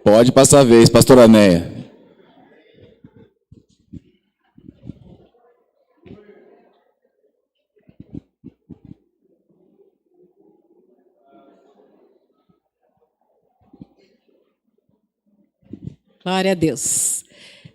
Pode passar a vez, pastora Néia. Glória a Deus.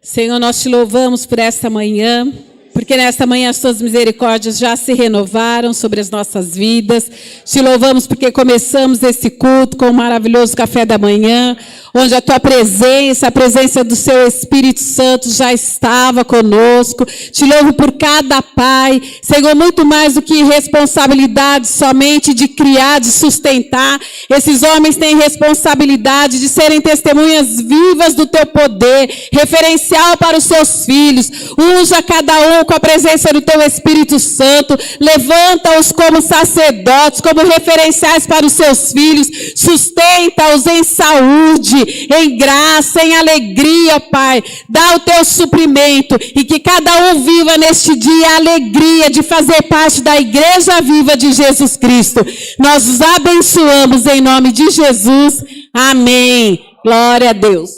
Senhor, nós te louvamos por esta manhã, porque nesta manhã as tuas misericórdias já se renovaram sobre as nossas vidas. Te louvamos porque começamos esse culto com o maravilhoso café da manhã, onde a tua presença, a presença do seu Espírito Santo já estava conosco. Te louvo por cada pai, Senhor, muito mais do que responsabilidade somente de criar, de sustentar. Esses homens têm responsabilidade de serem testemunhas vivas do teu poder, referencial para os seus filhos. Unja cada um com a presença do teu Espírito Santo, levanta-os como sacerdotes, como referenciais para os seus filhos, sustenta-os em saúde, em graça, em alegria, Pai. Dá o teu suprimento e que cada um viva neste dia a alegria de fazer parte da Igreja Viva de Jesus Cristo. Nós os abençoamos em nome de Jesus. Amém. Glória a Deus.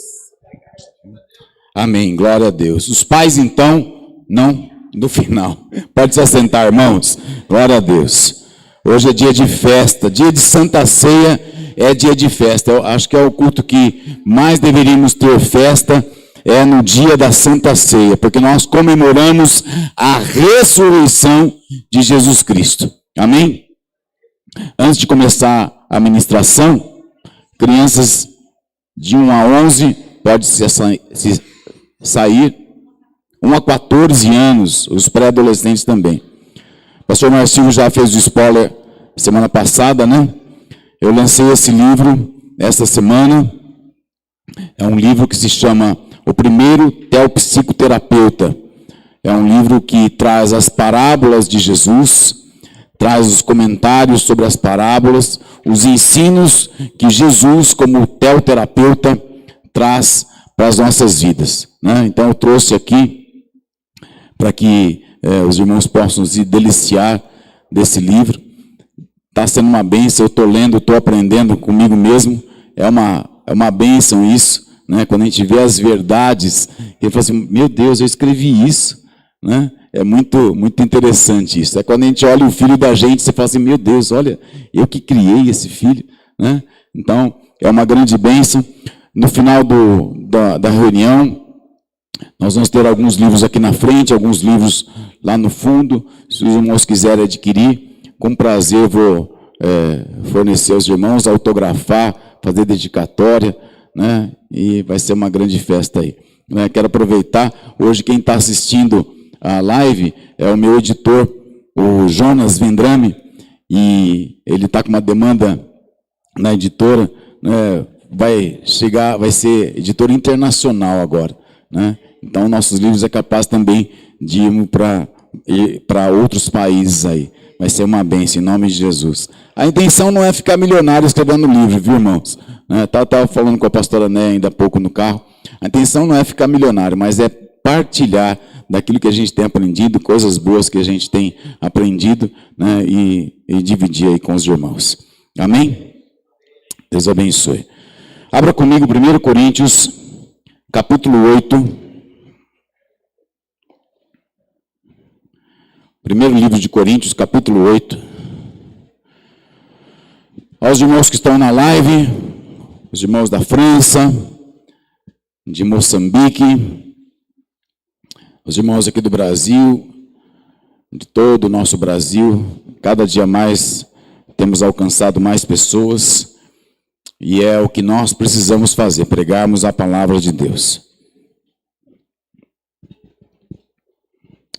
Amém. Glória a Deus. Os pais, então, não... No final, pode se assentar, irmãos, glória a Deus. Hoje é dia de festa, dia de Santa Ceia é dia de festa. Eu acho que é o culto que mais deveríamos ter festa, é no dia da Santa Ceia, porque nós comemoramos a ressurreição de Jesus Cristo, amém? Antes de começar a ministração, crianças de 1 a 11, pode se sair, 1 a 14 anos, os pré-adolescentes também. O pastor Marcinho já fez o spoiler semana passada, né? Eu lancei esse livro esta semana. É um livro que se chama O Primeiro Teopsicoterapeuta. É um livro que traz as parábolas de Jesus, traz os comentários sobre as parábolas, os ensinos que Jesus, como teoterapeuta, traz para as nossas vidas, né? Então eu trouxe aqui para que os irmãos possam se deliciar desse livro. Está sendo uma bênção, eu estou lendo, estou aprendendo comigo mesmo. É uma bênção isso, né? Quando a gente vê as verdades, ele fala assim, meu Deus, eu escrevi isso, né? É muito, muito interessante isso. É quando a gente olha o filho da gente, você fala assim, meu Deus, olha, eu que criei esse filho, né? Então, é uma grande bênção. No final da reunião, nós vamos ter alguns livros aqui na frente, alguns livros lá no fundo. Se os irmãos quiserem adquirir, com prazer vou fornecer aos irmãos, autografar, fazer dedicatória, né? E vai ser uma grande festa aí, né? Quero aproveitar, hoje quem está assistindo a live é o meu editor, o Jonas Vendrame, e ele está com uma demanda na editora, né? Vai ser editor internacional agora, né? Então, nossos livros é capaz também de ir para outros países aí. Vai ser uma bênção, em nome de Jesus. A intenção não é ficar milionário escrevendo livro, viu, irmãos? Estava falando com a pastora Né ainda há pouco no carro. A intenção não é ficar milionário, mas é partilhar daquilo que a gente tem aprendido, coisas boas que a gente tem aprendido, né, e dividir aí com os irmãos. Amém? Deus abençoe. Abra comigo 1 Coríntios, capítulo 8. Primeiro livro de Coríntios, capítulo 8. Aos irmãos que estão na live, os irmãos da França, de Moçambique, os irmãos aqui do Brasil, de todo o nosso Brasil, cada dia mais temos alcançado mais pessoas, e é o que nós precisamos fazer, pregarmos a palavra de Deus.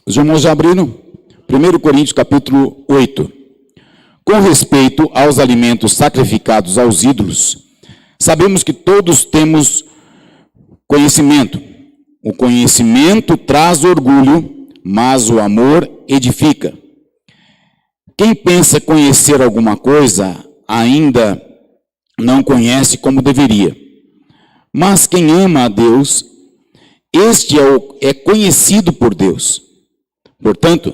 Os irmãos já abriram? 1 Coríntios capítulo 8. Com respeito aos alimentos sacrificados aos ídolos, sabemos que todos temos conhecimento. O conhecimento traz orgulho, mas o amor edifica. Quem pensa conhecer alguma coisa, ainda não conhece como deveria. Mas quem ama a Deus, este é conhecido por Deus. Portanto,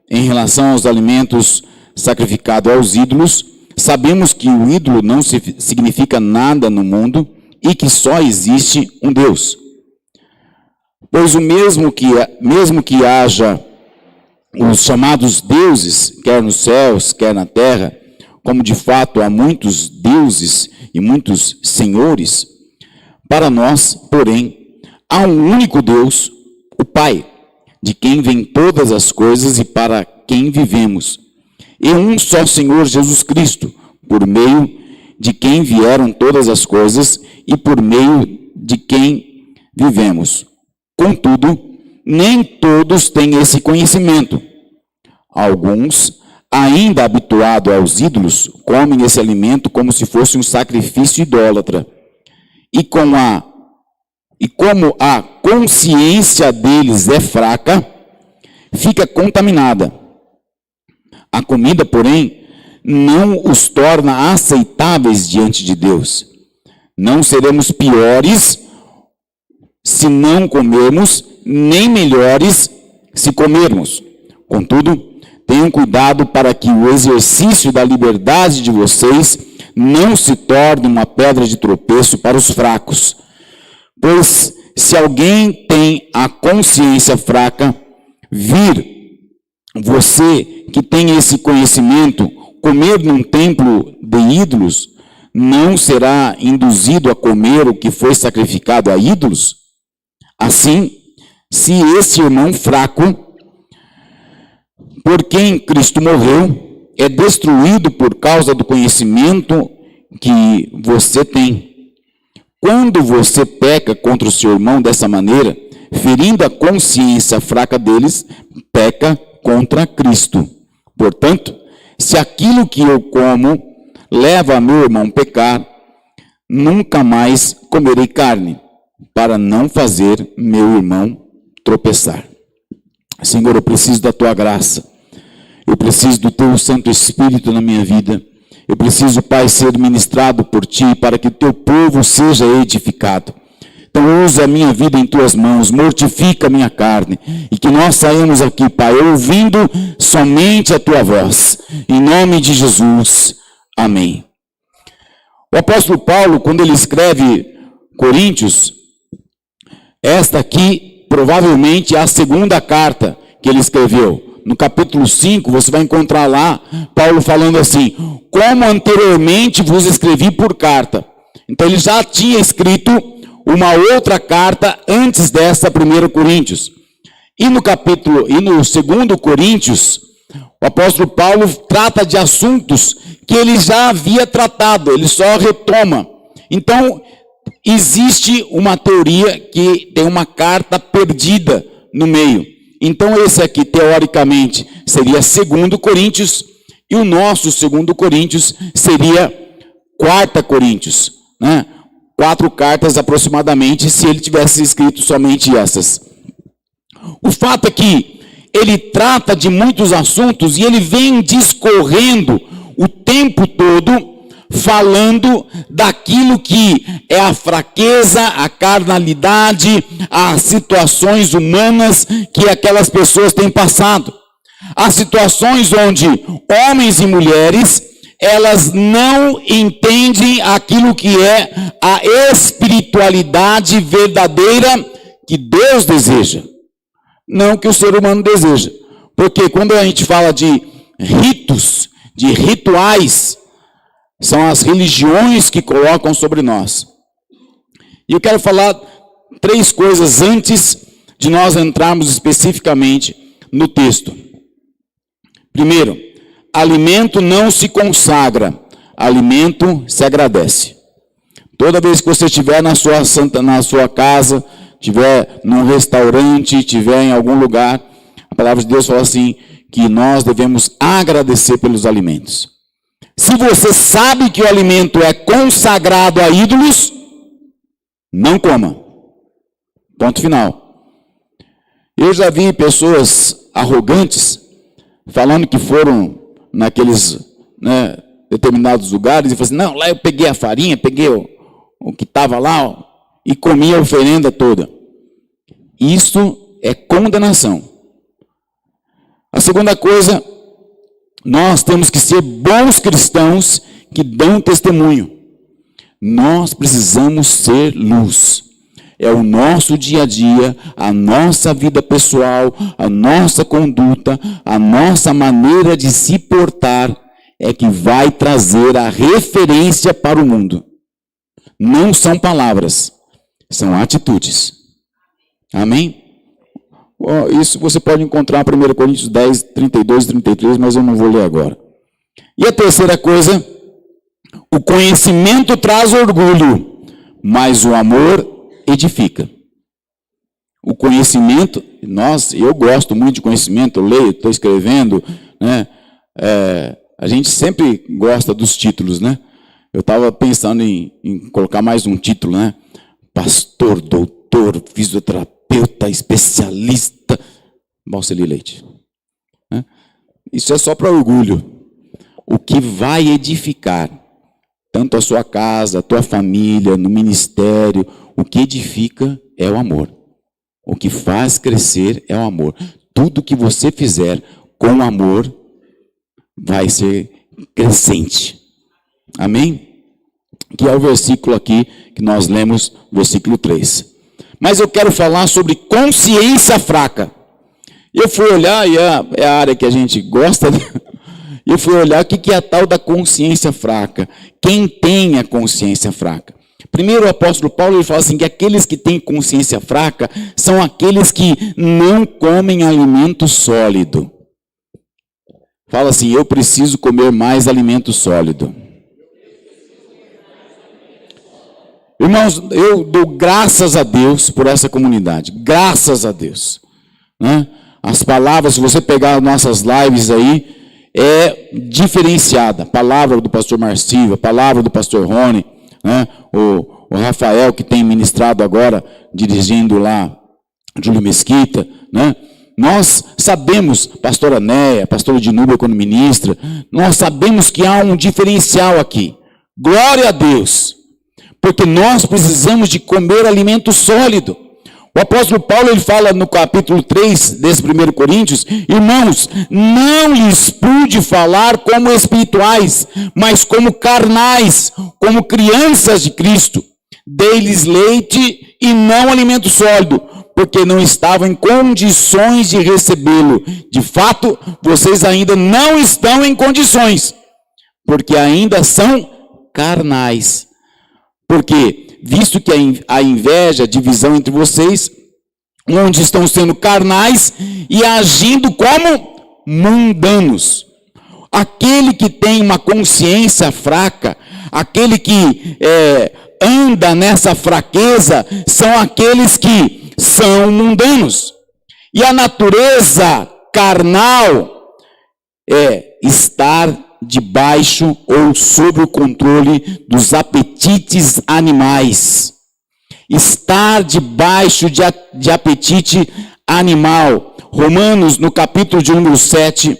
em relação aos alimentos sacrificados aos ídolos, sabemos que o ídolo não significa nada no mundo e que só existe um Deus. Pois mesmo que haja os chamados deuses, quer nos céus, quer na terra, como de fato há muitos deuses e muitos senhores, para nós, porém, há um único Deus, o Pai, de quem vêm todas as coisas e para quem vivemos, e um só Senhor Jesus Cristo, por meio de quem vieram todas as coisas e por meio de quem vivemos. Contudo, nem todos têm esse conhecimento. Alguns, ainda habituados aos ídolos, comem esse alimento como se fosse um sacrifício idólatra. E como a consciência deles é fraca, fica contaminada. A comida, porém, não os torna aceitáveis diante de Deus. Não seremos piores se não comermos, nem melhores se comermos. Contudo, tenham cuidado para que o exercício da liberdade de vocês não se torne uma pedra de tropeço para os fracos. Pois se alguém tem a consciência fraca, vir você que tem esse conhecimento, comer num templo de ídolos, não será induzido a comer o que foi sacrificado a ídolos? Assim, se esse irmão fraco, por quem Cristo morreu, é destruído por causa do conhecimento que você tem. Quando você peca contra o seu irmão dessa maneira, ferindo a consciência fraca deles, peca contra Cristo. Portanto, se aquilo que eu como leva meu irmão a pecar, nunca mais comerei carne, para não fazer meu irmão tropeçar. Senhor, eu preciso da tua graça. Eu preciso do teu Santo Espírito na minha vida. Eu preciso, Pai, ser ministrado por ti para que o teu povo seja edificado. Então, usa a minha vida em tuas mãos, mortifica a minha carne, e que nós saímos aqui, Pai, ouvindo somente a tua voz. Em nome de Jesus. Amém. O apóstolo Paulo, quando ele escreve Coríntios, esta aqui provavelmente é a segunda carta que ele escreveu. No capítulo 5, você vai encontrar lá Paulo falando assim: como anteriormente vos escrevi por carta. Então ele já tinha escrito uma outra carta antes dessa 1 Coríntios. E no 2 Coríntios, o apóstolo Paulo trata de assuntos que ele já havia tratado, ele só retoma. Então, existe uma teoria que tem uma carta perdida no meio. Então, esse aqui, teoricamente, seria 2 Coríntios, e o nosso 2 Coríntios seria 4 Coríntios, né? 4 cartas aproximadamente, se ele tivesse escrito somente essas. O fato é que ele trata de muitos assuntos e ele vem discorrendo o tempo todo, falando daquilo que é a fraqueza, a carnalidade, as situações humanas que aquelas pessoas têm passado. As situações onde homens e mulheres, elas não entendem aquilo que é a espiritualidade verdadeira que Deus deseja, não que o ser humano deseja. Porque quando a gente fala de ritos, de rituais, são as religiões que colocam sobre nós. E eu quero falar 3 coisas antes de nós entrarmos especificamente no texto. Primeiro, alimento não se consagra, alimento se agradece. Toda vez que você estiver na sua casa, estiver num restaurante, estiver em algum lugar, a palavra de Deus fala assim, que nós devemos agradecer pelos alimentos. Se você sabe que o alimento é consagrado a ídolos, não coma. Ponto final. Eu já vi pessoas arrogantes falando que foram naqueles determinados lugares e falaram assim, não, lá eu peguei a farinha, peguei o que estava lá e comi a oferenda toda. Isso é condenação. A segunda coisa, nós temos que ser bons cristãos que dão testemunho. Nós precisamos ser luz. É o nosso dia a dia, a nossa vida pessoal, a nossa conduta, a nossa maneira de se portar é que vai trazer a referência para o mundo. Não são palavras, são atitudes. Amém? Isso você pode encontrar em 1 Coríntios 10, 32 e 33, mas eu não vou ler agora. E a terceira coisa, o conhecimento traz orgulho, mas o amor edifica. O conhecimento, eu gosto muito de conhecimento, eu leio, estou escrevendo, né? A gente sempre gosta dos títulos, né? Eu estava pensando em colocar mais um título, né? Pastor, doutor, fisioterapeuta, especialista, Valceli Leite. Né? Isso é só para orgulho. O que vai edificar, tanto a sua casa, a tua família, no ministério, o que edifica é o amor. O que faz crescer é o amor. Tudo que você fizer com amor vai ser crescente. Amém? Que é o versículo aqui que nós lemos, versículo 3. Mas eu quero falar sobre consciência fraca. Eu fui olhar, e é a área que a gente gosta, né? Eu fui olhar o que é a tal da consciência fraca. Quem tem a consciência fraca? Primeiro o apóstolo Paulo ele fala assim, que aqueles que têm consciência fraca são aqueles que não comem alimento sólido. Fala assim, eu preciso comer mais alimento sólido. Irmãos, eu dou graças a Deus por essa comunidade. Graças a Deus. Né? As palavras, se você pegar as nossas lives aí, é diferenciada. A palavra do pastor Marcílio, a palavra do pastor Rony, né? O Rafael, que tem ministrado agora, dirigindo lá, Júlio Mesquita, né? Nós sabemos, pastora Néia, pastora Dinúbia quando ministra, nós sabemos que há um diferencial aqui. Glória a Deus, porque nós precisamos de comer alimento sólido. O apóstolo Paulo ele fala no capítulo 3 desse 1 Coríntios, irmãos, não lhes pude falar como espirituais, mas como carnais, como crianças de Cristo. Dei-lhes leite e não alimento sólido, porque não estavam em condições de recebê-lo. De fato, vocês ainda não estão em condições, porque ainda são carnais. Porque visto que a inveja, a divisão entre vocês, onde estão sendo carnais e agindo como mundanos. Aquele que tem uma consciência fraca, aquele que anda nessa fraqueza, são aqueles que são mundanos. E a natureza carnal é estar debaixo ou sob o controle dos apetites animais. Estar debaixo de apetite animal. Romanos, no capítulo de número 7,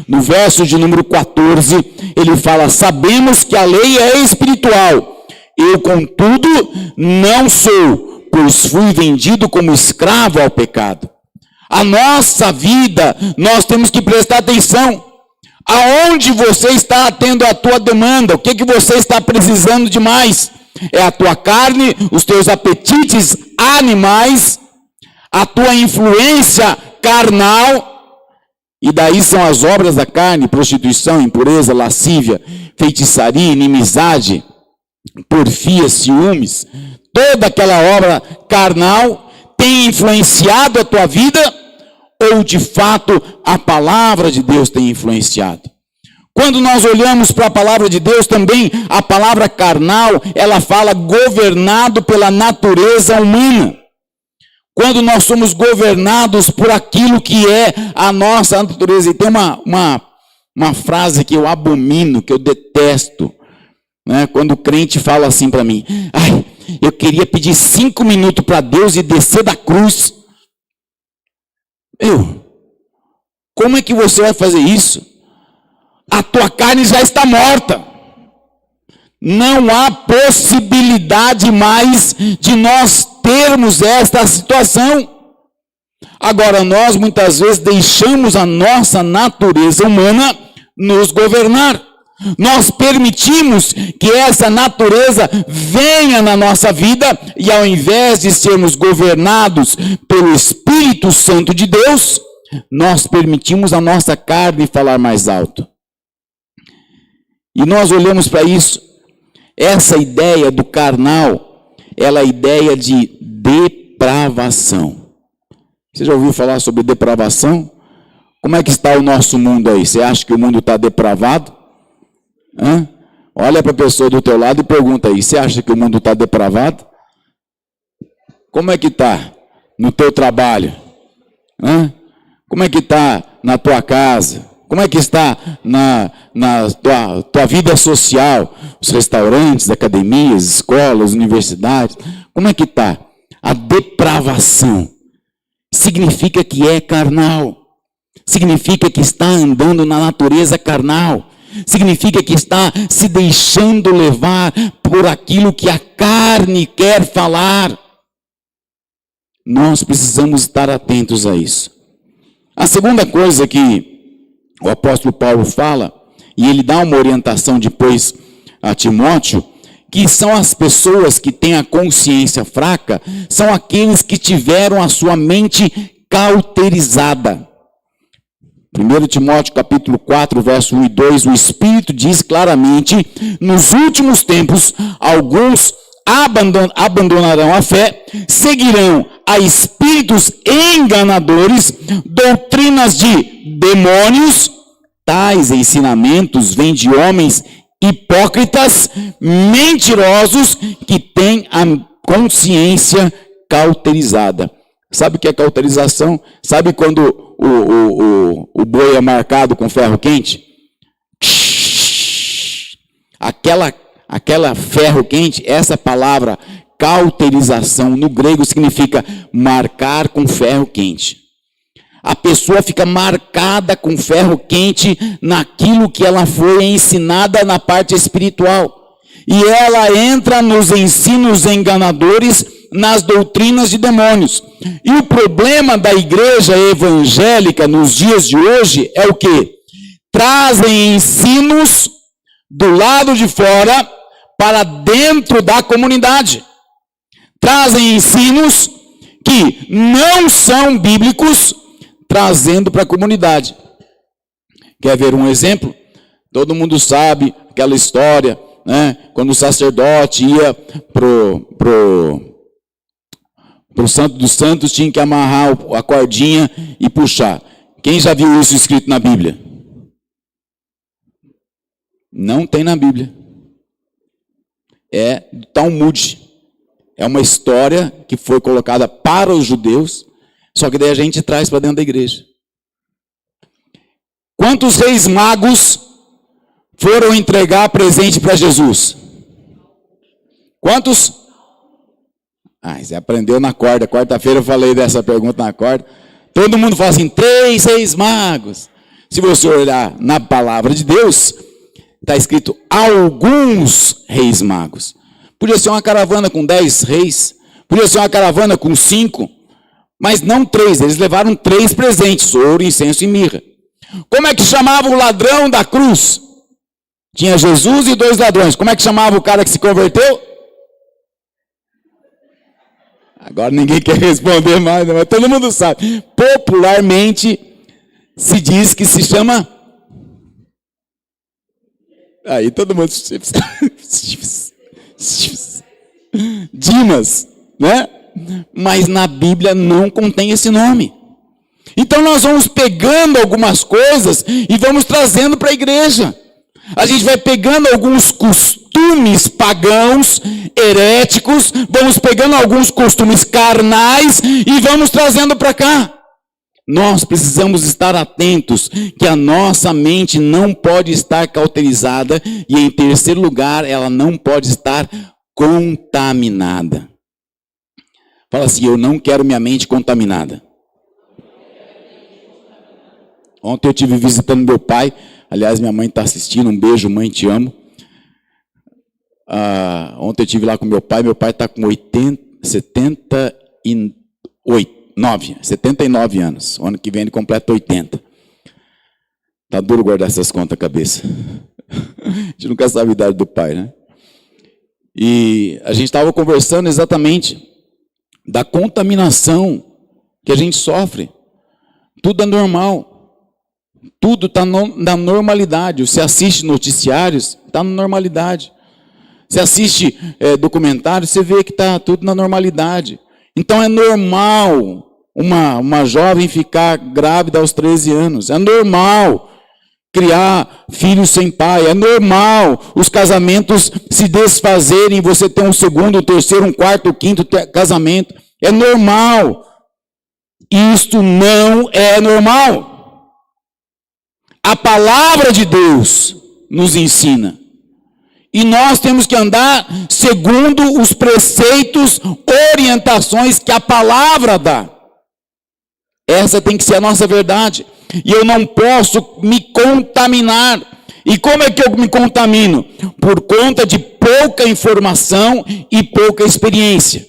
no verso de número 14, ele fala, sabemos que a lei é espiritual. Eu, contudo, não sou, pois fui vendido como escravo ao pecado. A nossa vida, nós temos que prestar atenção. Aonde você está tendo a tua demanda? O que você está precisando de mais? É a tua carne, os teus apetites animais, a tua influência carnal, e daí são as obras da carne, prostituição, impureza, lascívia, feitiçaria, inimizade, porfia, ciúmes. Toda aquela obra carnal tem influenciado a tua vida, ou de fato a palavra de Deus tem influenciado? Quando nós olhamos para a palavra de Deus também, a palavra carnal, ela fala governado pela natureza humana. Quando nós somos governados por aquilo que é a nossa natureza. E tem uma frase que eu abomino, que eu detesto, né? Quando o crente fala assim para mim, eu queria pedir 5 minutos para Deus e descer da cruz. Como é que você vai fazer isso? A tua carne já está morta. Não há possibilidade mais de nós termos esta situação. Agora, nós muitas vezes deixamos a nossa natureza humana nos governar. Nós permitimos que essa natureza venha na nossa vida e ao invés de sermos governados pelo Espírito Santo de Deus, nós permitimos a nossa carne falar mais alto. E nós olhamos para isso. Essa ideia do carnal, ela é a ideia de depravação. Você já ouviu falar sobre depravação? Como é que está o nosso mundo aí? Você acha que o mundo está depravado? Olha para a pessoa do teu lado e pergunta aí, você acha que o mundo está depravado? Como é que está no teu trabalho? Como é que está na tua casa? Como é que está na tua vida social? Os restaurantes, academias, escolas, universidades. Como é que está? A depravação significa que é carnal. Significa que está andando na natureza carnal. Significa que está se deixando levar por aquilo que a carne quer falar. Nós precisamos estar atentos a isso. A segunda coisa que o apóstolo Paulo fala, e ele dá uma orientação depois a Timóteo, que são as pessoas que têm a consciência fraca, são aqueles que tiveram a sua mente cauterizada. 1 Timóteo capítulo 4, verso 1 e 2, o Espírito diz claramente, nos últimos tempos, alguns abandonarão a fé, seguirão a espíritos enganadores, doutrinas de demônios, tais ensinamentos vêm de homens hipócritas, mentirosos, que têm a consciência cauterizada. Sabe o que é cauterização? Sabe quando o boi é marcado com ferro quente? Aquela ferro quente, essa palavra cauterização no grego significa marcar com ferro quente. A pessoa fica marcada com ferro quente naquilo que ela foi ensinada na parte espiritual. E ela entra nos ensinos enganadores, nas doutrinas de demônios. E o problema da igreja evangélica nos dias de hoje é o quê? Trazem ensinos do lado de fora para dentro da comunidade. Trazem ensinos que não são bíblicos, trazendo para a comunidade. Quer ver um exemplo? Todo mundo sabe aquela história, né? Quando o sacerdote ia pro Santo dos Santos, tinha que amarrar a cordinha e puxar. Quem já viu isso escrito na Bíblia? Não tem na Bíblia. É do Talmud. É uma história que foi colocada para os judeus, só que daí a gente traz para dentro da igreja. Quantos reis magos foram entregar presente para Jesus? Quantos? Você aprendeu na corda. Quarta-feira eu falei dessa pergunta na corda. Todo mundo fala assim, 3 reis magos. Se você olhar na palavra de Deus, está escrito alguns reis magos. Podia ser uma caravana com 10 reis, podia ser uma caravana com 5, mas não 3. Eles levaram 3 presentes, ouro, incenso e mirra. Como é que chamava o ladrão da cruz? Tinha Jesus e 2 ladrões. Como é que chamava o cara que se converteu? Agora ninguém quer responder mais, mas todo mundo sabe. Popularmente se diz que se chama... Aí todo mundo... Dimas, né? Mas na Bíblia não contém esse nome. Então nós vamos pegando algumas coisas e vamos trazendo para a igreja. A gente vai pegando alguns costumes pagãos, heréticos, vamos pegando alguns costumes carnais e vamos trazendo para cá. Nós precisamos estar atentos que a nossa mente não pode estar cauterizada e, em terceiro lugar, ela não pode estar contaminada. Fala assim, eu não quero minha mente contaminada. Ontem eu estive visitando meu pai. Aliás, minha mãe está assistindo. Um beijo, mãe, te amo. Ontem eu estive lá com meu pai está com 79 anos. O ano que vem ele completa 80. Tá duro guardar essas contas na cabeça. A gente nunca sabe a idade do pai, né? E a gente estava conversando exatamente da contaminação que a gente sofre. Tudo é normal. Tudo está na normalidade. Você assiste noticiários, está na normalidade. Você assiste documentários, você vê que está tudo na normalidade. Então é normal uma jovem ficar grávida aos 13 anos. É normal criar filhos sem pai. É normal os casamentos se desfazerem, você ter um segundo, um terceiro, um quarto, um quinto casamento. É normal. Isto não é normal. A palavra de Deus nos ensina. E nós temos que andar segundo os preceitos, orientações que a palavra dá. Essa tem que ser a nossa verdade. E eu não posso me contaminar. E como é que eu me contamino? Por conta de pouca informação e pouca experiência.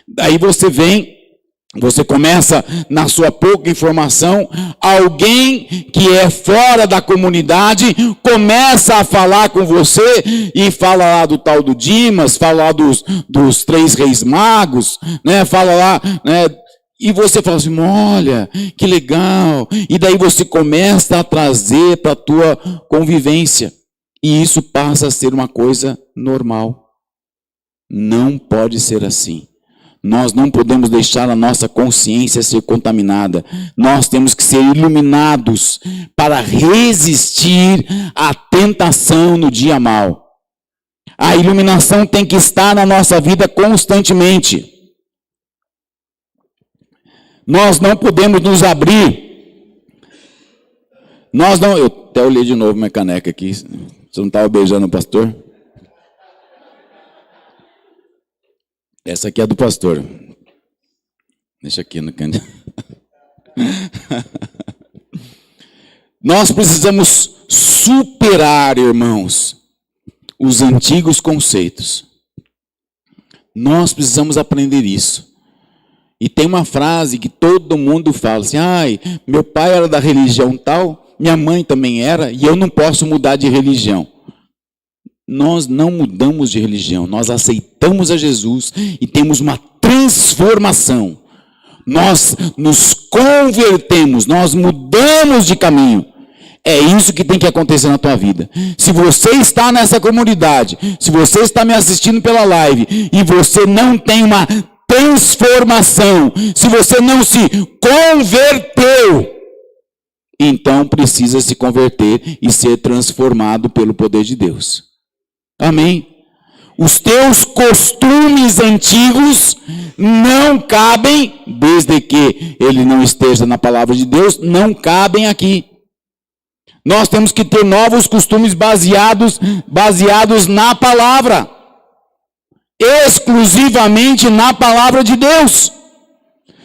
Daí você começa na sua pouca informação, alguém que é fora da comunidade começa a falar com você e fala lá do tal do Dimas, fala lá dos 3 reis magos, né? Fala lá, né? E você fala assim, olha, que legal. E daí você começa a trazer para a tua convivência. E isso passa a ser uma coisa normal. Não pode ser assim. Nós não podemos deixar a nossa consciência ser contaminada. Nós temos que ser iluminados para resistir à tentação no dia mau. A iluminação tem que estar na nossa vida constantemente. Nós não podemos nos abrir. Eu até olhei de novo minha caneca aqui. Você não estava beijando o pastor? Essa aqui é do pastor. Deixa aqui no canto. Nós precisamos superar, irmãos, os antigos conceitos. Nós precisamos aprender isso. E tem uma frase que todo mundo fala assim, meu pai era da religião tal, minha mãe também era, e eu não posso mudar de religião. Nós não mudamos de religião, nós aceitamos a Jesus e temos uma transformação. Nós nos convertemos, nós mudamos de caminho. É isso que tem que acontecer na tua vida. Se você está nessa comunidade, se você está me assistindo pela live e você não tem uma transformação, se você não se converteu, então precisa se converter e ser transformado pelo poder de Deus. Amém? Os teus costumes antigos não cabem, desde que ele não esteja na palavra de Deus, não cabem aqui. Nós temos que ter novos costumes baseados na palavra. Exclusivamente na palavra de Deus.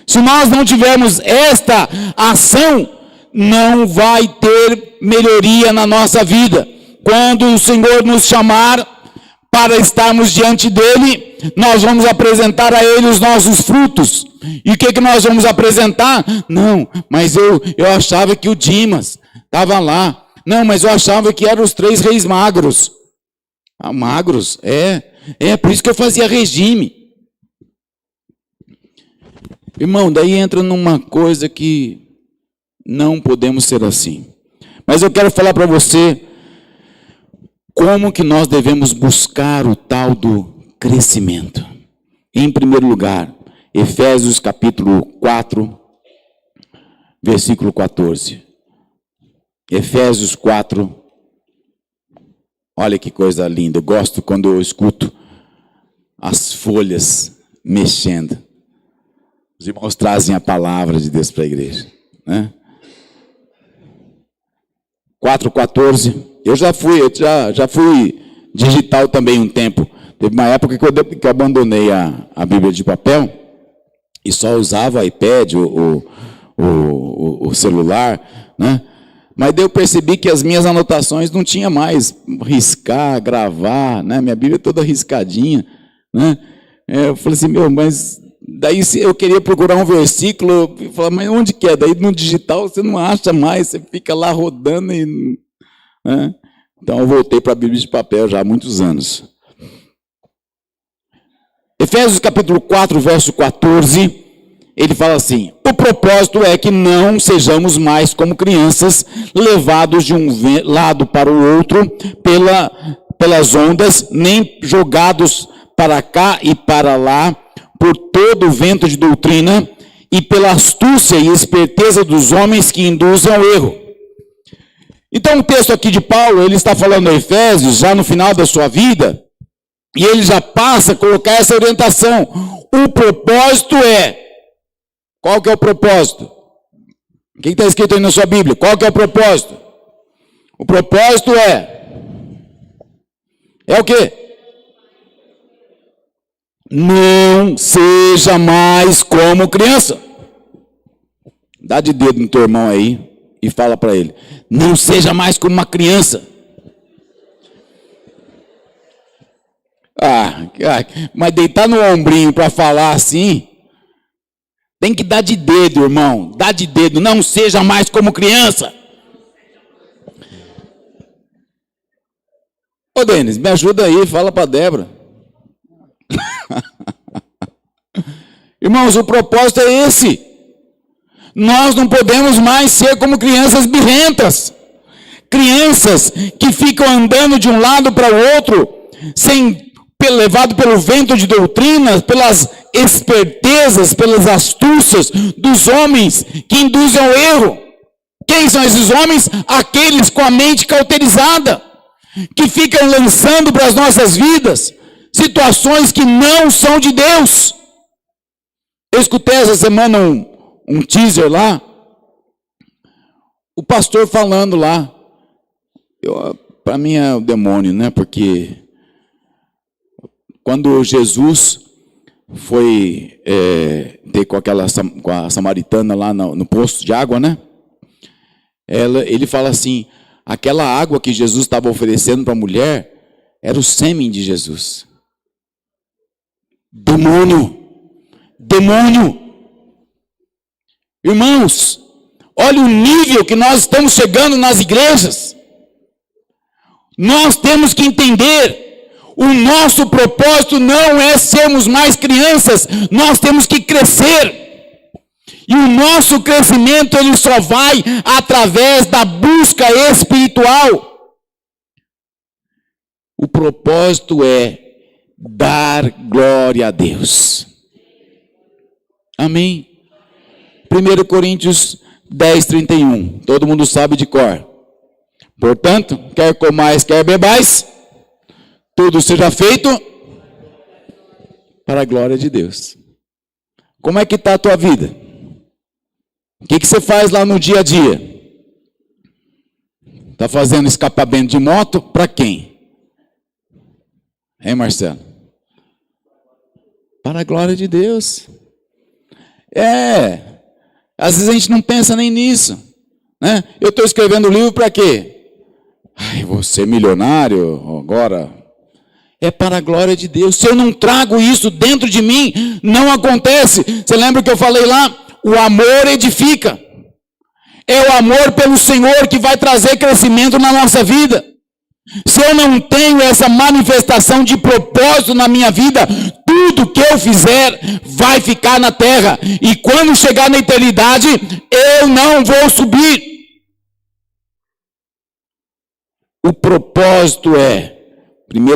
Se nós não tivermos esta ação, não vai ter melhoria na nossa vida. Quando o Senhor nos chamar para estarmos diante dele, nós vamos apresentar a ele os nossos frutos. E o que nós vamos apresentar? Não, mas eu achava que o Dimas estava lá. Não, mas eu achava que eram os 3 reis magros. Magros? Por isso que eu fazia regime. Irmão, daí entra numa coisa que não podemos ser assim. Mas eu quero falar para você como que nós devemos buscar o tal do crescimento. Em primeiro lugar, Efésios capítulo 4, versículo 14. Efésios 4. Olha que coisa linda. Eu gosto quando eu escuto as folhas mexendo. Os irmãos trazem a palavra de Deus para a igreja, né? 4:14. Eu já fui digital também um tempo. Teve uma época que eu abandonei a Bíblia de papel e só usava o iPad, o celular, né? Mas daí eu percebi que as minhas anotações não tinha mais riscar, gravar, né? Minha Bíblia é toda riscadinha, né? Eu falei assim, mas daí eu queria procurar um versículo, eu falei, mas onde que é? Daí no digital você não acha mais, você fica lá rodando e... Né? Então eu voltei para a Bíblia de papel já há muitos anos. Efésios capítulo 4, verso 14, ele fala assim: o propósito é que não sejamos mais como crianças, levados de um lado para o outro pelas ondas, nem jogados para cá e para lá por todo o vento de doutrina e pela astúcia e esperteza dos homens que induzem ao erro. Então o texto aqui de Paulo, ele está falando a Efésios, já no final da sua vida, e ele já passa a colocar essa orientação. O propósito é... Qual que é o propósito? O que está escrito aí na sua Bíblia? Qual que é o propósito? O propósito é o quê? Não seja mais como criança. Dá de dedo no teu irmão aí e fala para ele: não seja mais como uma criança. Mas deitar no ombrinho para falar assim, tem que dar de dedo, irmão. Dá de dedo, não seja mais como criança. Ô Denis, me ajuda aí, fala para Débora. Irmãos, o propósito é esse. Nós não podemos mais ser como crianças birrentas. Crianças que ficam andando de um lado para o outro, levado pelo vento de doutrinas, pelas espertezas, pelas astúcias dos homens que induzem ao erro. Quem são esses homens? Aqueles com a mente cauterizada, que ficam lançando para as nossas vidas situações que não são de Deus. Eu escutei essa semana um teaser lá, o pastor falando lá. Para mim é o demônio, né? Porque quando Jesus foi ter com a samaritana lá no poço de água, né? Ele fala assim: aquela água que Jesus estava oferecendo para a mulher era o sêmen de Jesus. Demônio! Demônio! Irmãos, olha o nível que nós estamos chegando nas igrejas. Nós temos que entender, o nosso propósito não é sermos mais crianças, nós temos que crescer. E o nosso crescimento, ele só vai através da busca espiritual. O propósito é dar glória a Deus. Amém? 1 Coríntios 10, 31. Todo mundo sabe de cor. Portanto, quer comais, quer bebais, tudo seja feito para a glória de Deus. Como é que está a tua vida? O que você faz lá no dia a dia? Está fazendo escapamento de moto para quem? Hein, Marcelo? Para a glória de Deus. Às vezes a gente não pensa nem nisso, né? Eu estou escrevendo livro para quê? Vou ser milionário agora. É para a glória de Deus. Se eu não trago isso dentro de mim, não acontece. Você lembra que eu falei lá? O amor edifica. É o amor pelo Senhor que vai trazer crescimento na nossa vida. Se eu não tenho essa manifestação de propósito na minha vida, tudo que eu fizer vai ficar na terra. E quando chegar na eternidade, eu não vou subir. O propósito é 1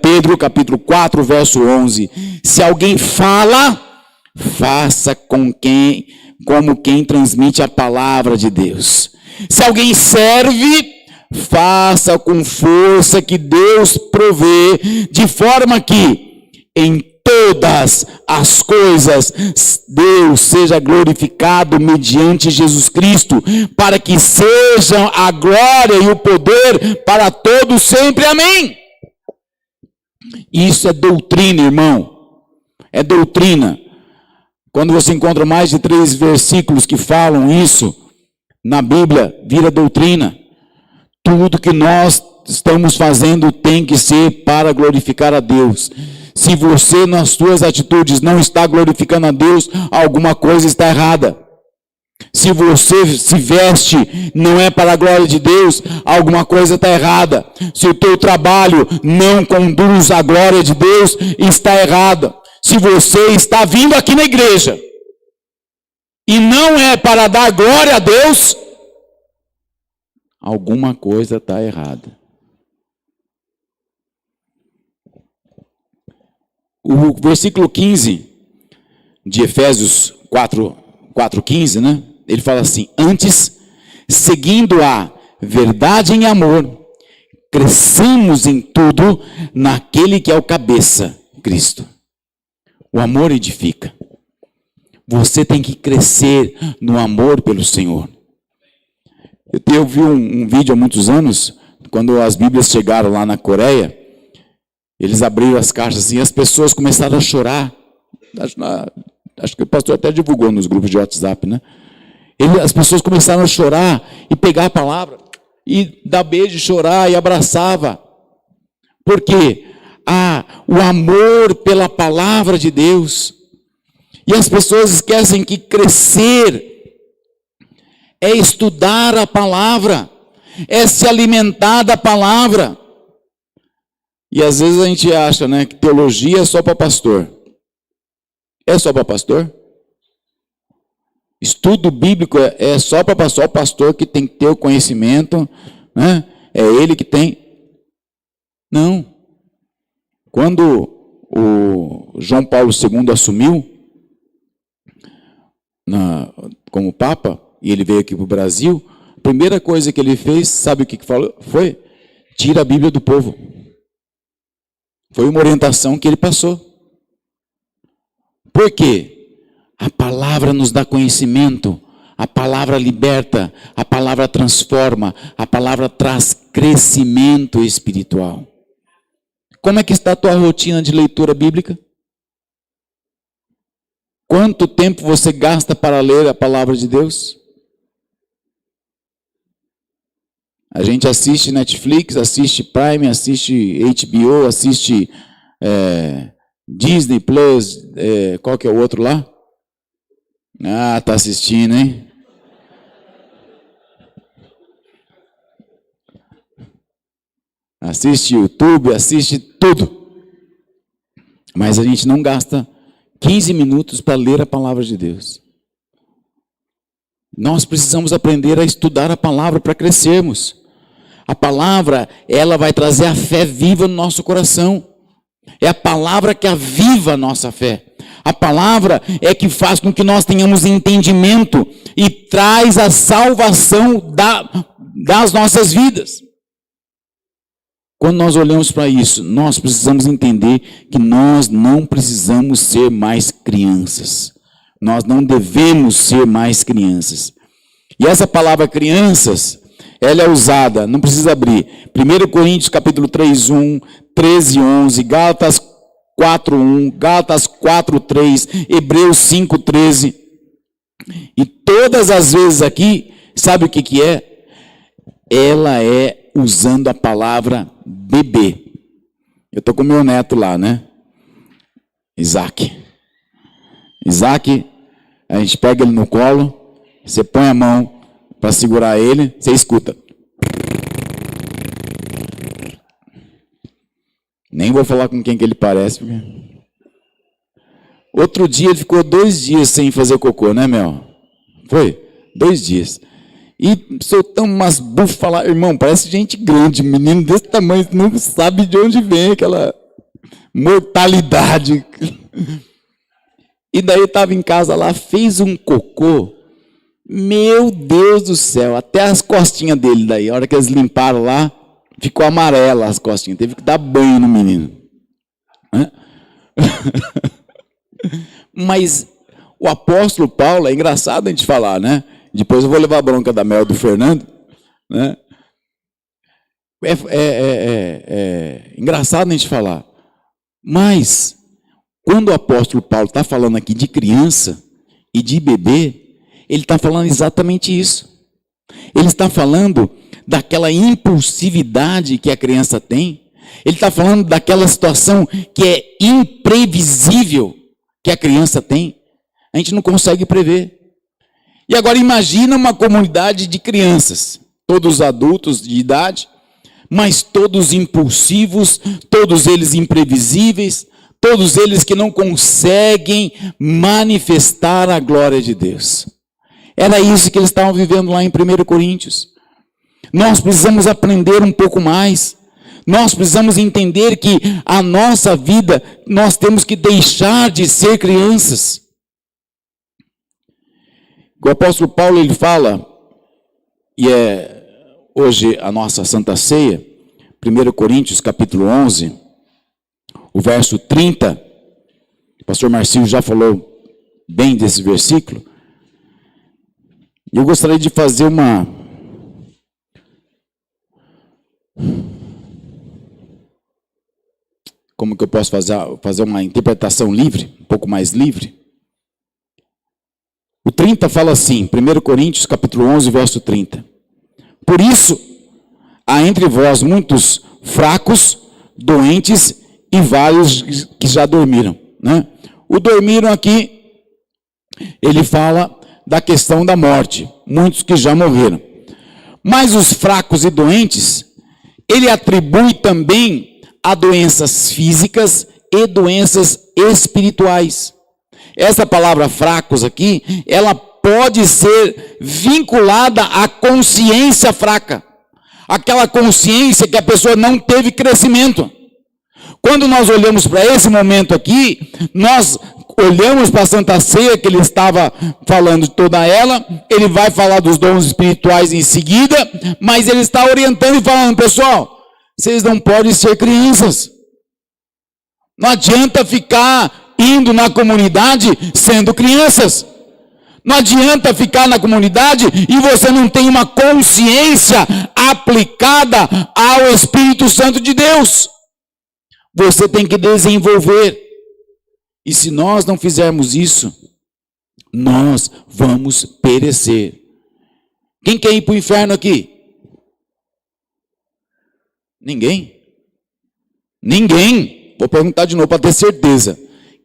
Pedro capítulo 4, verso 11. Se alguém fala, faça como quem transmite a palavra de Deus. Se alguém serve, faça com força que Deus provê, de forma que em todas as coisas Deus seja glorificado mediante Jesus Cristo, para que sejam a glória e o poder para todos sempre. Amém. Isso é doutrina, irmão. É doutrina. Quando você encontra mais de 3 versículos que falam isso na Bíblia, vira doutrina. Tudo que nós estamos fazendo tem que ser para glorificar a Deus. Se você nas suas atitudes não está glorificando a Deus, alguma coisa está errada. Se você se veste não é para a glória de Deus, alguma coisa está errada. Se o teu trabalho não conduz à glória de Deus, está errada. Se você está vindo aqui na igreja e não é para dar glória a Deus, alguma coisa está errada. O versículo 15 de Efésios 4:15, né? Ele fala assim: antes, seguindo a verdade em amor, cresçamos em tudo naquele que é o cabeça, Cristo. O amor edifica. Você tem que crescer no amor pelo Senhor. Eu vi um vídeo há muitos anos, quando as Bíblias chegaram lá na Coreia, eles abriram as caixas assim, e as pessoas começaram a chorar. Acho que o pastor até divulgou nos grupos de WhatsApp, né? As pessoas começaram a chorar e pegar a palavra, e dar beijo, chorar e abraçava. Por quê? O amor pela palavra de Deus. E as pessoas esquecem que crescer é estudar a palavra, é se alimentar da palavra. E às vezes a gente acha, né, que teologia é só para pastor. É só para pastor? Estudo bíblico é só para pastor, o pastor que tem que ter o conhecimento, né? É ele que tem. Não. Quando o João Paulo II assumiu como Papa, e ele veio aqui para o Brasil, a primeira coisa que ele fez, sabe o que falou? Foi: tira a Bíblia do povo. Foi uma orientação que ele passou. Por quê? A palavra nos dá conhecimento, a palavra liberta, a palavra transforma, a palavra traz crescimento espiritual. Como é que está a tua rotina de leitura bíblica? Quanto tempo você gasta para ler a palavra de Deus? A gente assiste Netflix, assiste Prime, assiste HBO, assiste Disney Plus, qual que é o outro lá? Ah, tá assistindo, hein? Assiste YouTube, assiste tudo. Mas a gente não gasta 15 minutos para ler a palavra de Deus. Nós precisamos aprender a estudar a palavra para crescermos. A palavra, ela vai trazer a fé viva no nosso coração. É a palavra que aviva a nossa fé. A palavra é que faz com que nós tenhamos entendimento e traz a salvação das nossas vidas. Quando nós olhamos para isso, nós precisamos entender que nós não precisamos ser mais crianças. Nós não devemos ser mais crianças. E essa palavra crianças, ela é usada, não precisa abrir, 1 Coríntios capítulo 3:1, 13:11, Gálatas 4:1, Gálatas 4:3, Hebreus 5:13. E todas as vezes aqui, sabe o que é? Ela é usando a palavra bebê. Eu estou com meu neto lá, né? Isaac, a gente pega ele no colo, você põe a mão para segurar ele, você escuta. Nem vou falar com quem que ele parece. Porque... Outro dia ele ficou 2 dias sem fazer cocô, né, Mel? Foi? 2 dias. E soltamos umas bufas lá, irmão, parece gente grande, menino desse tamanho, não sabe de onde vem aquela mortalidade. E daí estava em casa lá, fez um cocô. Meu Deus do céu, até as costinhas dele daí, a hora que eles limparam lá, ficou amarela as costinhas, teve que dar banho no menino. Mas o apóstolo Paulo, é engraçado a gente falar, né? Depois eu vou levar a bronca da Mel do Fernando, né? É engraçado a gente falar. Mas, quando o apóstolo Paulo está falando aqui de criança e de bebê, ele está falando exatamente isso. Ele está falando daquela impulsividade que a criança tem. Ele está falando daquela situação que é imprevisível que a criança tem. A gente não consegue prever. E agora imagina uma comunidade de crianças, todos adultos de idade, mas todos impulsivos, todos eles imprevisíveis, todos eles que não conseguem manifestar a glória de Deus. Era isso que eles estavam vivendo lá em 1 Coríntios. Nós precisamos aprender um pouco mais. Nós precisamos entender que a nossa vida, nós temos que deixar de ser crianças. O apóstolo Paulo, ele fala, e é hoje a nossa Santa Ceia, 1 Coríntios capítulo 11, o verso 30, o pastor Marcinho já falou bem desse versículo. Eu gostaria de fazer como que eu posso fazer uma interpretação livre, um pouco mais livre? O 30 fala assim, 1 Coríntios capítulo 11, verso 30. Por isso, há entre vós muitos fracos, doentes e vários que já dormiram, né? O dormiram aqui, ele fala da questão da morte, muitos que já morreram. Mas os fracos e doentes, ele atribui também a doenças físicas e doenças espirituais. Essa palavra fracos aqui, ela pode ser vinculada à consciência fraca. Aquela consciência que a pessoa não teve crescimento. Quando nós olhamos para esse momento aqui, nós olhamos para a Santa Ceia, que ele estava falando de toda ela, ele vai falar dos dons espirituais em seguida, mas ele está orientando e falando, pessoal, vocês não podem ser crianças. Não adianta ficar indo na comunidade sendo crianças. Não adianta ficar na comunidade e você não tem uma consciência aplicada ao Espírito Santo de Deus. Você tem que desenvolver. E se nós não fizermos isso, nós vamos perecer. Quem quer ir para o inferno aqui? Ninguém. Ninguém. Vou perguntar de novo para ter certeza.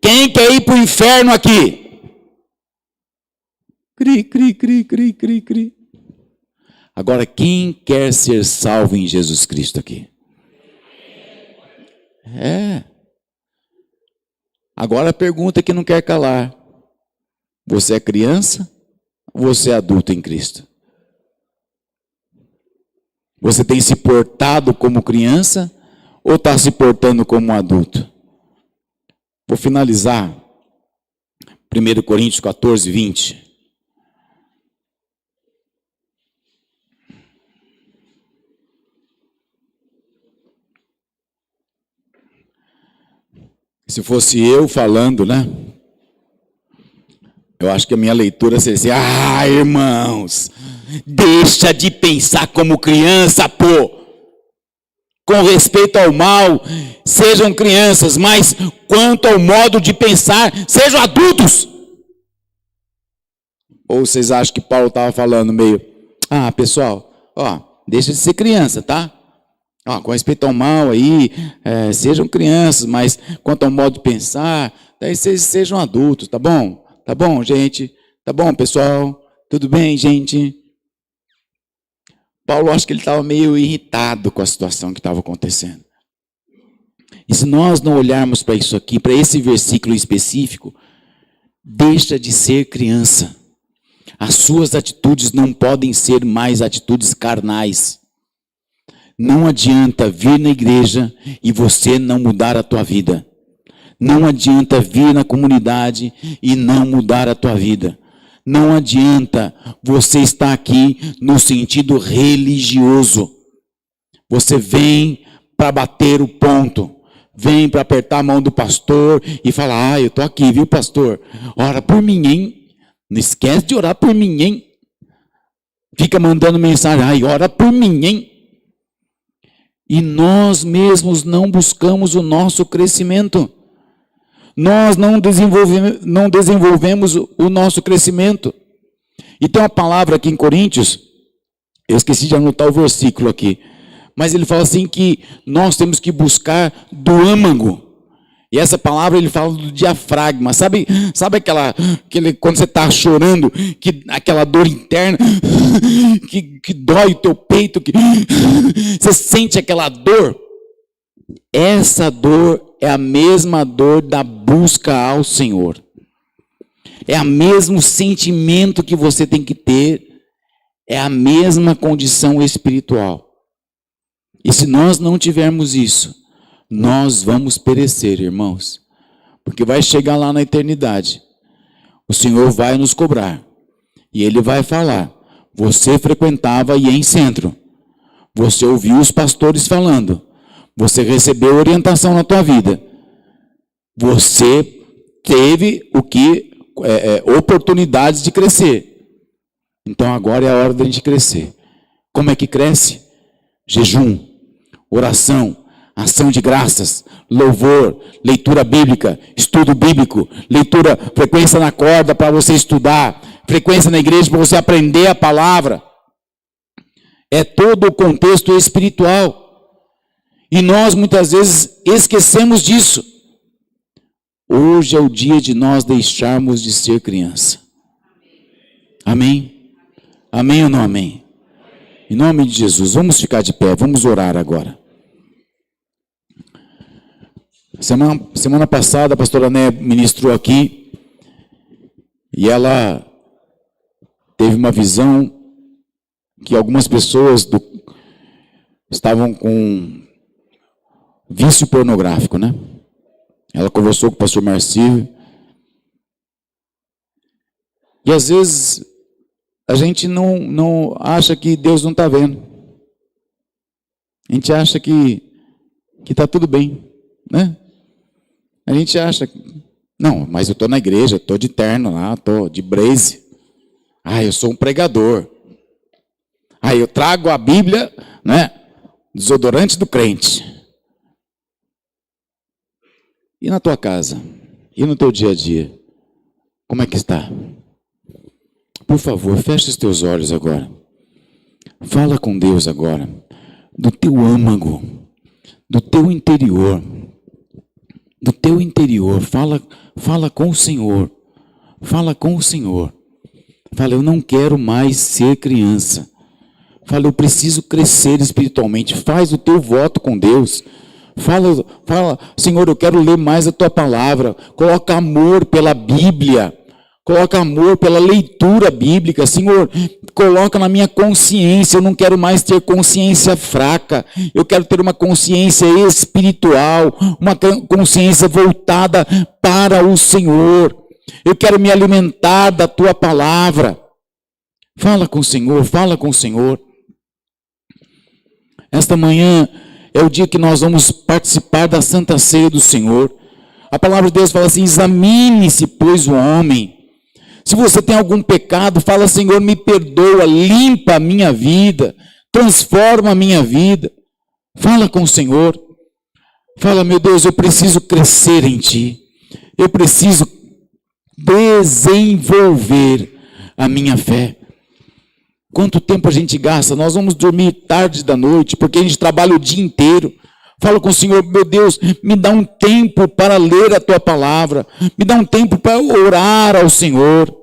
Quem quer ir para o inferno aqui? Cri, cri, cri, cri, cri, cri. Agora, quem quer ser salvo em Jesus Cristo aqui? Agora a pergunta que não quer calar. Você é criança ou você é adulto em Cristo? Você tem se portado como criança ou está se portando como um adulto? Vou finalizar. 1 Coríntios 14, 20. Se fosse eu falando, né? Eu acho que a minha leitura seria assim, irmãos, deixa de pensar como criança, pô. Com respeito ao mal, sejam crianças, mas quanto ao modo de pensar, sejam adultos. Ou vocês acham que Paulo estava falando meio, pessoal, deixa de ser criança, tá? Com respeito ao mal aí, sejam crianças, mas quanto ao modo de pensar, daí vocês sejam adultos, tá bom? Tá bom, gente? Tá bom, pessoal? Tudo bem, gente? Paulo, acho que ele estava meio irritado com a situação que estava acontecendo. E se nós não olharmos para isso aqui, para esse versículo específico, deixa de ser criança. As suas atitudes não podem ser mais atitudes carnais. Não adianta vir na igreja e você não mudar a tua vida. Não adianta vir na comunidade e não mudar a tua vida. Não adianta você estar aqui no sentido religioso. Você vem para bater o ponto. Vem para apertar a mão do pastor e falar, eu estou aqui, viu, pastor? Ora por mim, hein? Não esquece de orar por mim, hein? Fica mandando mensagem, ora por mim, hein? E nós mesmos não buscamos o nosso crescimento. Nós não desenvolvemos o nosso crescimento. E tem uma palavra aqui em Coríntios, eu esqueci de anotar o versículo aqui, mas ele fala assim que nós temos que buscar do âmago. E essa palavra ele fala do diafragma. Sabe quando você está chorando, aquela dor interna que dói o teu peito, que você sente aquela dor? Essa dor é a mesma dor da busca ao Senhor. É o mesmo sentimento que você tem que ter. É a mesma condição espiritual. E se nós não tivermos isso, nós vamos perecer, irmãos. Porque vai chegar lá na eternidade. O Senhor vai nos cobrar. E Ele vai falar: você frequentava e em centro. Você ouviu os pastores falando. Você recebeu orientação na tua vida. Você teve oportunidades de crescer. Então agora é a hora da gente crescer. Como é que cresce? Jejum, oração, ação de graças, louvor, leitura bíblica, estudo bíblico, frequência na corda para você estudar, frequência na igreja para você aprender a palavra. É todo o contexto espiritual. E nós muitas vezes esquecemos disso. Hoje é o dia de nós deixarmos de ser criança. Amém? Amém ou não amém? Em nome de Jesus, vamos ficar de pé, vamos orar agora. Semana passada a pastora Né ministrou aqui e ela teve uma visão que algumas pessoas estavam com vício pornográfico, né? Ela conversou com o pastor Marcílio. E às vezes a gente não acha que Deus não está vendo. A gente acha que está tudo bem, né? A gente acha, não, mas eu estou na igreja, estou de terno lá, estou de blaze. Eu sou um pregador. Eu trago a Bíblia, né? Desodorante do crente. E na tua casa? E no teu dia a dia? Como é que está? Por favor, feche os teus olhos agora. Fala com Deus agora. Do teu âmago. Do teu interior. Do teu interior. Fala com o Senhor. Fala com o Senhor. Fala, eu não quero mais ser criança. Fala, eu preciso crescer espiritualmente. Faz o teu voto com Deus. Fala, Senhor, eu quero ler mais a tua palavra. Coloca amor pela Bíblia. Coloca amor pela leitura bíblica. Senhor, coloca na minha consciência. Eu não quero mais ter consciência fraca. Eu quero ter uma consciência espiritual. Uma consciência voltada para o Senhor. Eu quero me alimentar da tua palavra. Fala com o Senhor, fala com o Senhor. Esta manhã é o dia que nós vamos participar da Santa Ceia do Senhor. A palavra de Deus fala assim: examine-se, pois, o homem. Se você tem algum pecado, fala, Senhor, me perdoa, limpa a minha vida, transforma a minha vida. Fala com o Senhor. Fala, meu Deus, eu preciso crescer em Ti. Eu preciso desenvolver a minha fé. Quanto tempo a gente gasta? Nós vamos dormir tarde da noite, porque a gente trabalha o dia inteiro. Fala com o Senhor, meu Deus, me dá um tempo para ler a Tua palavra. Me dá um tempo para orar ao Senhor.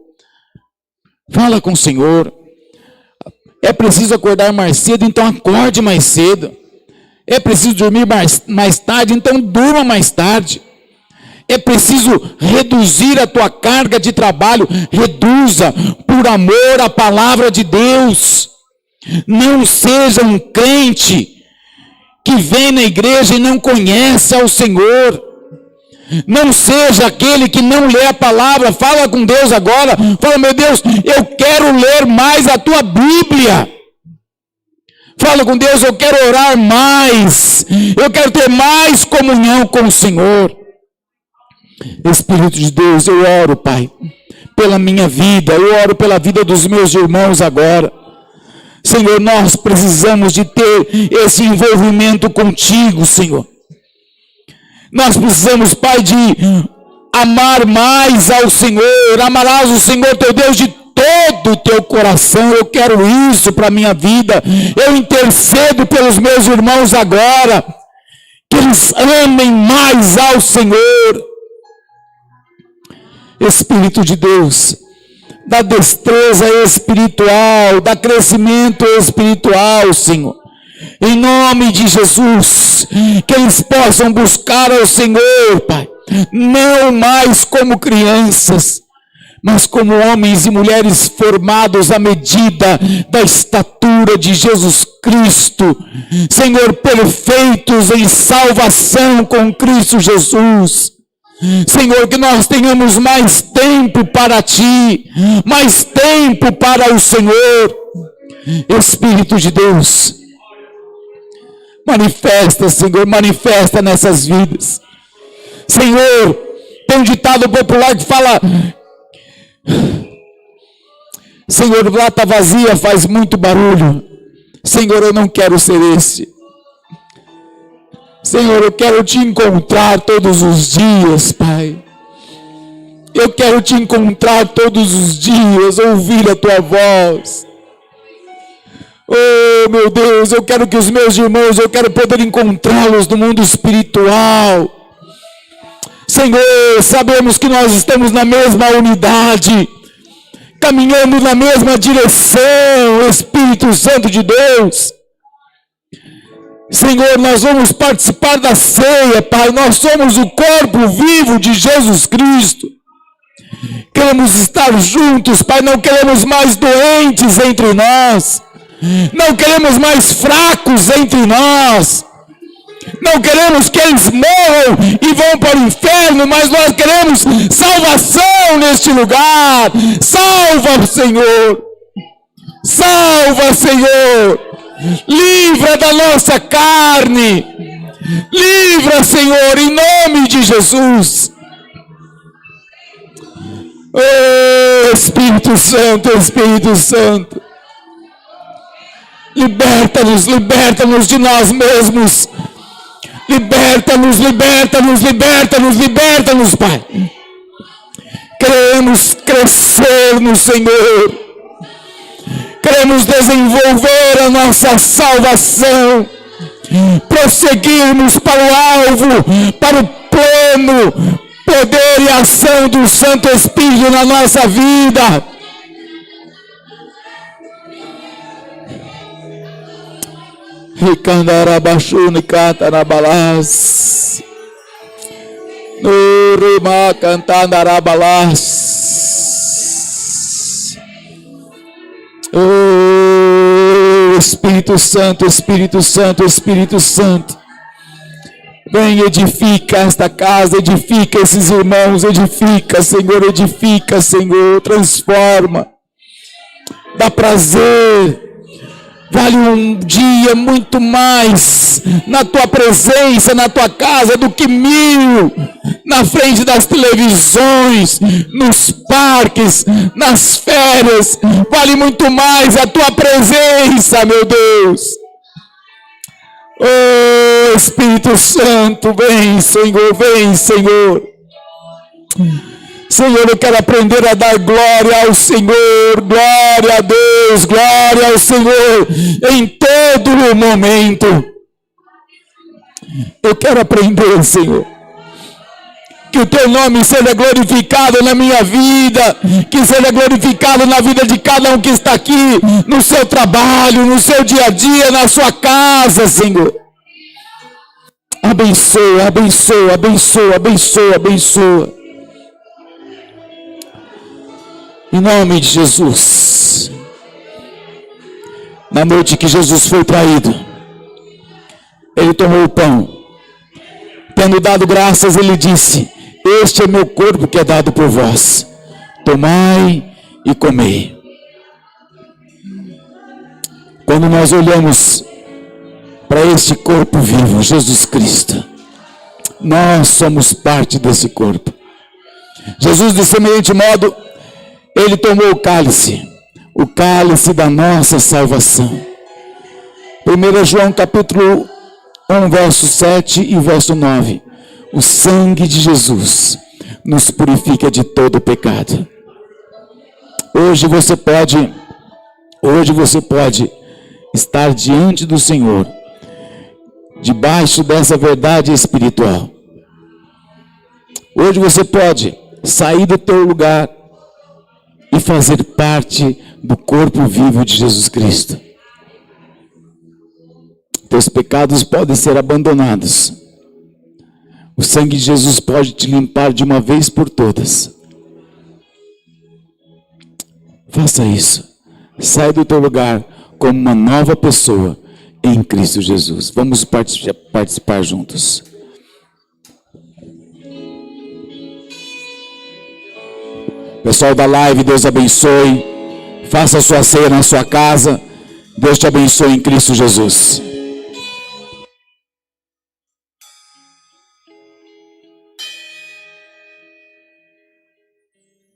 Fala com o Senhor. É preciso acordar mais cedo, então acorde mais cedo. É preciso dormir mais tarde, então durma mais tarde. É preciso reduzir a tua carga de trabalho. Reduza por amor à palavra de Deus. Não seja um crente que vem na igreja e não conhece ao Senhor. Não seja aquele que não lê a palavra. Fala com Deus agora. Fala, meu Deus, eu quero ler mais a tua Bíblia. Fala com Deus, eu quero orar mais. Eu quero ter mais comunhão com o Senhor. Espírito de Deus, eu oro, Pai, pela minha vida. Eu oro pela vida dos meus irmãos agora. Senhor, nós precisamos de ter esse envolvimento contigo, Senhor. Nós precisamos, Pai, de amar mais ao Senhor. Amarás o Senhor teu Deus de todo o teu coração. Eu quero isso para a minha vida. Eu intercedo pelos meus irmãos agora. Que eles amem mais ao Senhor. Espírito de Deus, dá destreza espiritual, dá crescimento espiritual, Senhor. Em nome de Jesus, que eles possam buscar ao Senhor, Pai, não mais como crianças, mas como homens e mulheres formados à medida da estatura de Jesus Cristo, Senhor, perfeitos em salvação com Cristo Jesus. Senhor, que nós tenhamos mais tempo para Ti, mais tempo para o Senhor. Espírito de Deus, manifesta, Senhor, manifesta nessas vidas. Senhor, tem um ditado popular que fala: Senhor, lata vazia faz muito barulho. Senhor, eu não quero ser esse. Senhor, eu quero Te encontrar todos os dias, Pai. Eu quero Te encontrar todos os dias, ouvir a Tua voz. Oh, meu Deus, eu quero que os meus irmãos, eu quero poder encontrá-los no mundo espiritual. Senhor, sabemos que nós estamos na mesma unidade, caminhando na mesma direção, Espírito Santo de Deus. Senhor, nós vamos participar da ceia, Pai, nós somos o corpo vivo de Jesus Cristo. Queremos estar juntos, Pai, não queremos mais doentes entre nós, não queremos mais fracos entre nós, não queremos que eles morram e vão para o inferno, mas nós queremos salvação neste lugar. Salva, Senhor, salva, Senhor. Livra da nossa carne. Livra, Senhor, em nome de Jesus. Oh, Espírito Santo, Espírito Santo. Liberta-nos, liberta-nos de nós mesmos. Liberta-nos, liberta-nos, liberta-nos, liberta-nos, Pai. Queremos crescer no Senhor. Queremos desenvolver a nossa salvação, prosseguirmos para o alvo, para o plano, poder e ação do Santo Espírito na nossa vida. Ricandarabachuni catarabalás, Nurima cantandarabalás. Oh, Espírito Santo, Espírito Santo, Espírito Santo. Vem, edifica esta casa, edifica esses irmãos, edifica, Senhor, transforma. Dá prazer. Vale um dia muito mais na tua presença, na tua casa, do que 1000 na frente das televisões, nos parques, nas férias. Vale muito mais a tua presença, meu Deus. Oh, Espírito Santo, vem, Senhor, vem, Senhor. Senhor, eu quero aprender a dar glória ao Senhor, glória a Deus, glória ao Senhor, em todo momento. Eu quero aprender, Senhor, que o Teu nome seja glorificado na minha vida, que seja glorificado na vida de cada um que está aqui, no seu trabalho, no seu dia a dia, na sua casa, Senhor. Abençoa, abençoa, abençoa, abençoa, abençoa. Em nome de Jesus. Na noite que Jesus foi traído, Ele tomou o pão. Tendo dado graças, Ele disse: este é meu corpo que é dado por vós. Tomai e comei. Quando nós olhamos para este corpo vivo, Jesus Cristo, nós somos parte desse corpo. Jesus, de semelhante modo, Ele tomou o cálice da nossa salvação. 1 João capítulo 1, verso 7 e verso 9. O sangue de Jesus nos purifica de todo pecado. Hoje você pode estar diante do Senhor, debaixo dessa verdade espiritual. Hoje você pode sair do teu lugar e fazer parte do corpo vivo de Jesus Cristo. Teus pecados podem ser abandonados. O sangue de Jesus pode te limpar de uma vez por todas. Faça isso. Sai do teu lugar como uma nova pessoa em Cristo Jesus. Vamos participar juntos. Pessoal da live, Deus abençoe. Faça a sua ceia na sua casa. Deus te abençoe em Cristo Jesus.